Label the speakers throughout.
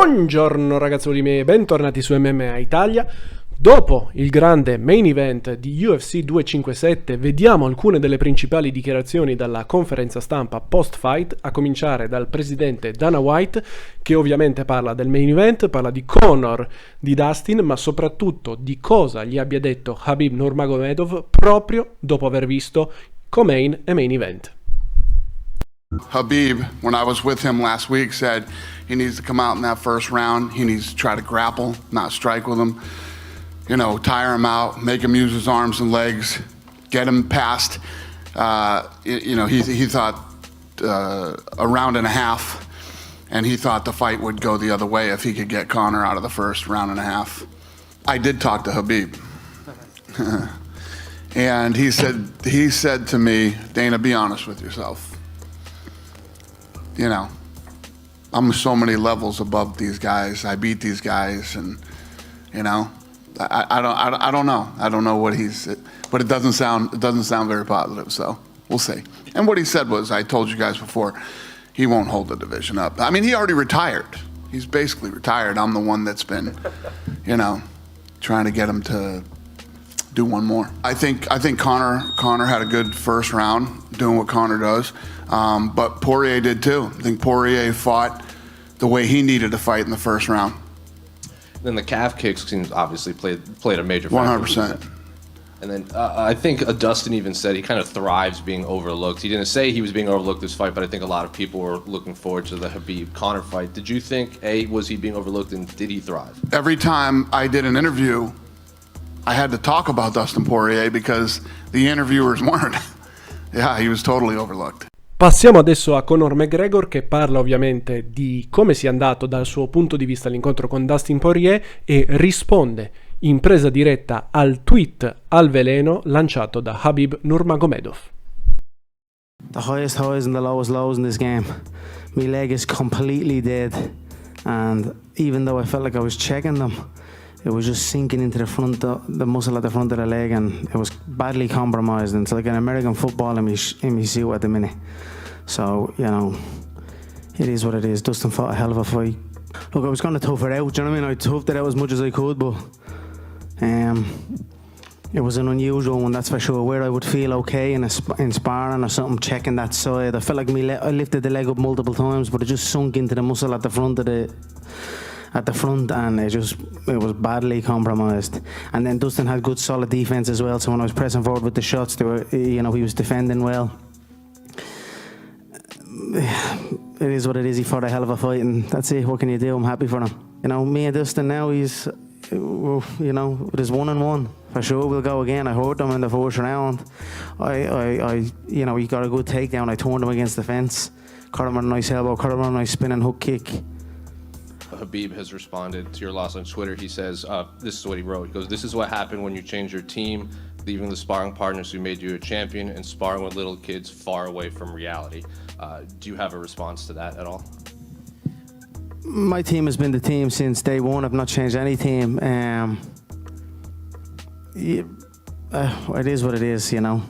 Speaker 1: Buongiorno ragazzuoli miei, bentornati su MMA Italia. Dopo il grande main event di UFC 257 vediamo alcune delle principali dichiarazioni dalla conferenza stampa post-fight, a cominciare dal presidente Dana White, che ovviamente parla del main event, parla di Conor, di Dustin, ma soprattutto di cosa gli abbia detto Khabib Nurmagomedov proprio dopo aver visto co-main e main event.
Speaker 2: Khabib, when I was with him last week, said he needs to come out in that first round. He needs to try to grapple, not strike with him. You know, tire him out, make him use his arms and legs, get him past. He thought a round and a half, and he thought the fight would go the other way if he could get Conor out of the first round and a half. I did talk to Khabib, and he said to me, Dana, be honest with yourself. You know, I'm so many levels above these guys. I beat these guys, and you know, I don't know. I don't know what he's, but it doesn't sound very positive. So we'll see. And what he said was, I told you guys before, he won't hold the division up. I mean, he already retired. He's basically retired. I'm the one that's been, you know, trying to get him to do one more. I think Conor had a good first round doing what Conor does, but Poirier did too. I think Poirier fought the way he needed to fight in the first round.
Speaker 3: Then the calf kicks seems obviously played a major factor.
Speaker 2: 100%.
Speaker 3: And then I think Dustin even said he kind of thrives being overlooked. He didn't say he was being overlooked this fight, but I think a lot of people were looking forward to the Khabib-Conor fight. Did you think, was he being overlooked, and did he thrive?
Speaker 2: Every time I did an interview, I had to talk about Dustin Poirier because the interviewers weren't. Yeah, he was totally overlooked.
Speaker 1: Passiamo adesso a Conor McGregor, che parla ovviamente di come sia andato dal suo punto di vista l'incontro con Dustin Poirier e risponde in presa diretta al tweet al veleno lanciato da Khabib Nurmagomedov.
Speaker 4: The highest highs and the lowest lows in this game. My leg is completely dead, and even though I felt like I was checking them, it was just sinking into the muscle at the front of the leg, and it was badly compromised. And it's like an American football in me suit at the minute. So, you know, it is what it is. Dustin fought a hell of a fight. Look, I was going to tough it out, do you know what I mean? I toughed it out as much as I could, but it was an unusual one, that's for sure, where I would feel okay in sparring or something, checking that side. I felt like I lifted the leg up multiple times, but it just sunk into the muscle at the front and it was badly compromised. And then Dustin had good solid defense as well, so when I was pressing forward with the shots, he was defending well. It is what it is. He fought a hell of a fight, and that's it. What can you do? I'm happy for him. You know, me and Dustin now, he's, you know, it is 1-1. For sure we'll go again. I hurt him in the first round. He got a good takedown. I turned him against the fence, caught him on a nice elbow, caught him on a nice spinning hook kick.
Speaker 3: Habib has responded to your loss on Twitter. He says, this is what he wrote. He goes, "This is what happened when you change your team, leaving the sparring partners who made you a champion and sparring with little kids far away from reality." Do you have a response to that at all?
Speaker 4: My team has been the team since day one. I've not changed any team. It is what it is, you know.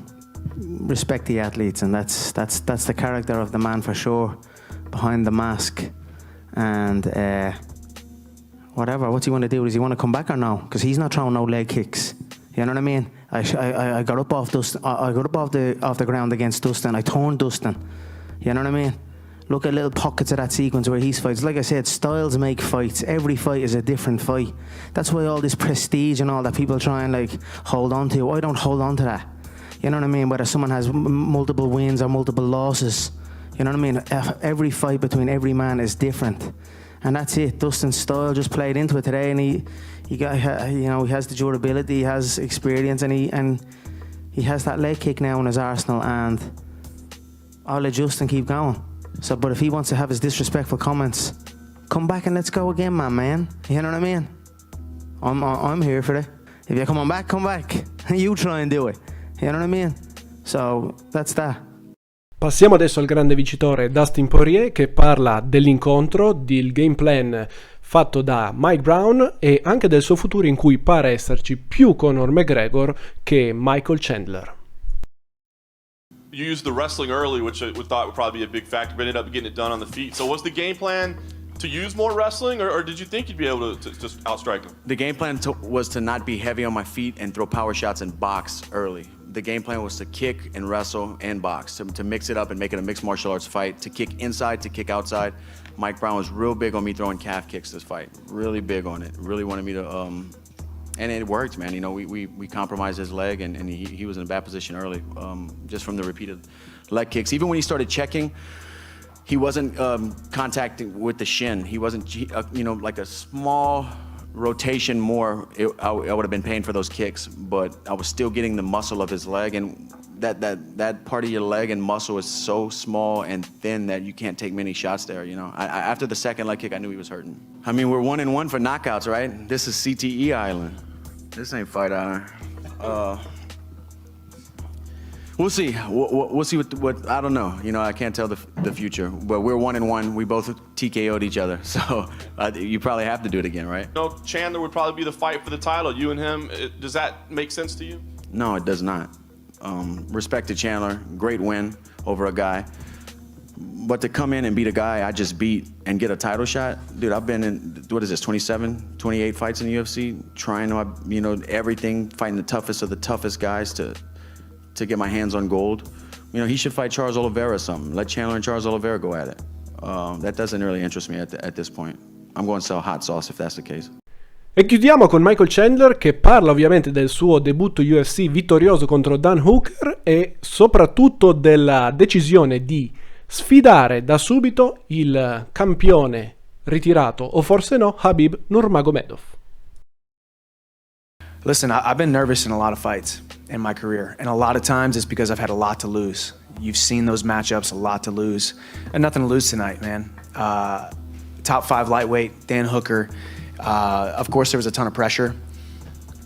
Speaker 4: Respect the athletes, and that's the character of the man for sure, behind the mask. And whatever, what's he want to do? Does he want to come back or no? Because he's not throwing no leg kicks. You know what I mean? I got up off Dustin. I got up off the ground against Dustin. I turned Dustin. You know what I mean? Look at little pockets of that sequence where he's fights. Like I said, styles make fights. Every fight is a different fight. That's why all this prestige and all that people try and like hold on to. I don't hold on to that. You know what I mean? Whether someone has multiple wins or multiple losses. You know what I mean? Every fight between every man is different, and that's it. Dustin's style just played into it today, and he got, you know, he has the durability, he has experience, and he has that leg kick now in his arsenal, and I'll let Justin keep going. So, but if he wants to have his disrespectful comments, come back and let's go again, man. You know what I mean? I'm here for it. If you're coming back, come back. You try and do it. You know what I mean? So that's that.
Speaker 1: Passiamo adesso al grande vincitore Dustin Poirier, che parla dell'incontro, del game plan fatto da Mike Brown e anche del suo futuro, in cui pare esserci più Conor McGregor che Michael Chandler.
Speaker 5: You used the wrestling early, which I thought would probably be a big factor, but ended up getting it done on the feet. So was the game plan to use more wrestling, or did you think you'd be able to just outstrike him?
Speaker 6: The game plan was to not be heavy on my feet and throw power shots and box early. The game plan was to kick and wrestle and box, to mix it up and make it a mixed martial arts fight, to kick inside, to kick outside. Mike Brown was real big on me throwing calf kicks this fight. Really big on it. Really wanted me to, and it worked, man. You know, we compromised his leg, and he was in a bad position early, just from the repeated leg kicks. Even when he started checking, he wasn't contacting with the shin. He wasn't, you know, like a small rotation more, I would have been paying for those kicks, but I was still getting the muscle of his leg, and that part of your leg and muscle is so small and thin that you can't take many shots there, you know. After the second leg kick, I knew he was hurting. I mean, we're 1-1 for knockouts, right? This is CTE Island. This ain't Fight Island. We'll see. We'll see what I don't know. You know, I can't tell the future. But we're 1-1. We both TKO'd each other. So you probably have to do it again, right?
Speaker 5: No, Chandler would probably be the fight for the title. You and him. Does that make sense to you?
Speaker 6: No, it does not. Respect to Chandler. Great win over a guy. But to come in and beat a guy I just beat and get a title shot, dude, I've been in, what is this, 27, 28 fights in the UFC, trying to, you know, everything, fighting the toughest of the toughest guys to get my hands on gold. You know, he should fight Charles Oliveira or something. Let Chandler and Charles Oliveira go at it. That doesn't really interest me at this point. I'm going to sell hot sauce if that's the case.
Speaker 1: E chiudiamo con Michael Chandler, che parla ovviamente del suo debutto UFC vittorioso contro Dan Hooker e soprattutto della decisione di sfidare da subito il campione ritirato, o forse no, Khabib Nurmagomedov.
Speaker 7: Listen, I've been nervous in a lot of fights in my career, and a lot of times it's because I've had a lot to lose. You've seen those matchups, a lot to lose, and nothing to lose tonight, man. Top 5 lightweight, Dan Hooker. Of course, there was a ton of pressure,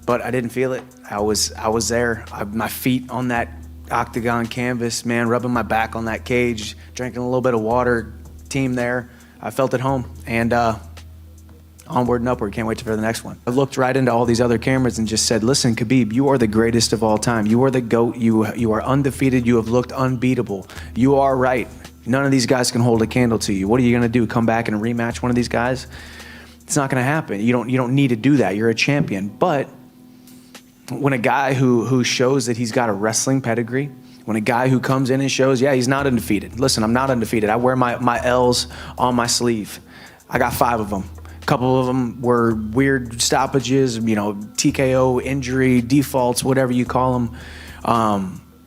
Speaker 7: but I didn't feel it. I was there. My feet on that octagon canvas, man, rubbing my back on that cage, drinking a little bit of water, team there. I felt at home, and onward and upward. Can't wait for the next one. I looked right into all these other cameras and just said, listen, Khabib, you are the greatest of all time. You are the GOAT. You are undefeated. You have looked unbeatable. You are right. None of these guys can hold a candle to you. What are you going to do? Come back and rematch one of these guys? It's not going to happen. You don't need to do that. You're a champion. But when a guy who shows that he's got a wrestling pedigree, when a guy who comes in and shows, yeah, he's not undefeated. Listen, I'm not undefeated. I wear my L's on my sleeve. I got 5 of them. A couple of them were weird stoppages, you know, TKO, injury, defaults, whatever you call them.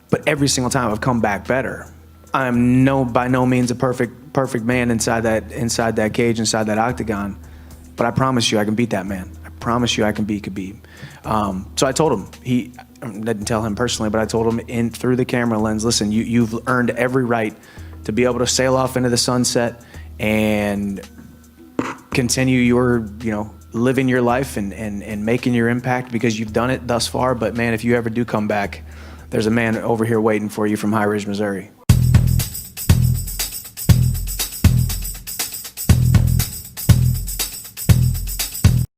Speaker 7: But every single time I've come back better. I'm by no means a perfect man inside that cage, inside that octagon. But I promise you I can beat that man. I promise you I can beat Khabib. So I told him, I didn't tell him personally, but I told him through the camera lens, listen, you've earned every right to be able to sail off into the sunset and continue your, you know, living your life and making your impact, because you've done it thus far. But man, if you ever do come back, there's a man over here waiting for you from High Ridge, Missouri.